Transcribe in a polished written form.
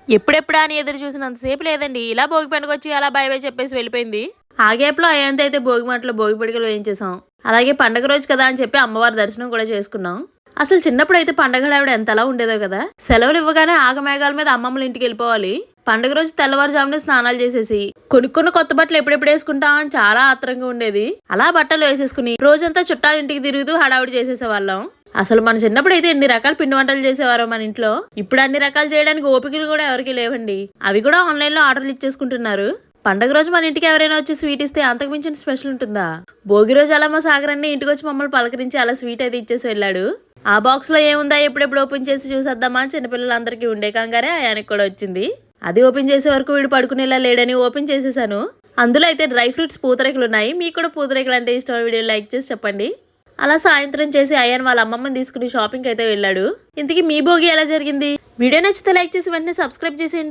ఎప్పుడెప్పుడా అని ఎదురు చూసినంతసేపు లేదండి. ఇలా భోగి పండుగొచ్చి అలా బై బై చెప్పేసి వెళ్ళిపోయింది. ఆ గ్యాప్‌లో అయంత అయితే భోగి మంటలో భోగి పిడికలు వేయించేసాం. అలాగే పండగ రోజు కదా అని చెప్పి అమ్మవారి దర్శనం కూడా చేసుకున్నాం. అసలు చిన్నప్పుడైతే పండగ హడావిడి ఎంతలా ఉండేదో కదా! సెలవులు ఇవ్వగానే ఆగమేఘాల మీద అమ్మమ్మల ఇంటికి వెళ్ళిపోవాలి. పండగ రోజు తెల్లవారుజామునే స్నానాలు చేసేసి కొనుక్కున్న కొత్త బట్టలు ఎప్పుడెప్పుడు వేసుకుంటాం అని చాలా ఆత్రంగా ఉండేది. అలా బట్టలు వేసేసుకుని రోజంతా చుట్టాల ఇంటికి తిరుగుతూ హడావిడి చేసేసేవాళ్ళం. అసలు మన చిన్నప్పుడు అయితే ఎన్ని రకాల పిండి వంటలు చేసేవారో మన ఇంట్లో. ఇప్పుడు అన్ని రకాలు చేయడానికి ఓపికలు కూడా ఎవరికి లేవండి. అవి కూడా ఆన్లైన్ లో ఆర్డర్లు ఇచ్చేసుకుంటున్నారు. పండగ రోజు మన ఇంటికి ఎవరైనా వచ్చి స్వీట్ ఇస్తే అంతకు మించిన స్పెషల్ ఉంటుందా? భోగి రోజు అలా మా సాగరాన్ని ఇంటికి వచ్చి మమ్మల్ని పలకరించి అలా స్వీట్ అయితే ఇచ్చేసి వెళ్ళాడు. ఆ బాక్స్ లో ఏముందా ఎప్పుడెప్పుడు ఓపెన్ చేసి చూసేద్దామా అని చిన్నపిల్లలందరికీ ఉండే కంగారే ఆయనకు కూడా వచ్చింది. అది ఓపెన్ చేసే వరకు వీడు పడుకునేలా లేడని ఓపెన్ చేసేసాను. అందులో అయితే డ్రై ఫ్రూట్స్ పూతరేకులు ఉన్నాయి. మీకు కూడా పూతరేకులు అంటే ఇష్టం, వీడియో లైక్ చేసి చెప్పండి. అలా సాయంత్రం చేసి అయ్యాన్ వాళ్ళ అమ్మమ్మని తీసుకుని షాపింగ్ అయితే వెళ్ళాడు. ఇంతకీ మీ భోగి ఎలా జరిగింది? వీడియో నచ్చితే లైక్ చేసి వెంటనే సబ్స్క్రైబ్ చేసేయండి.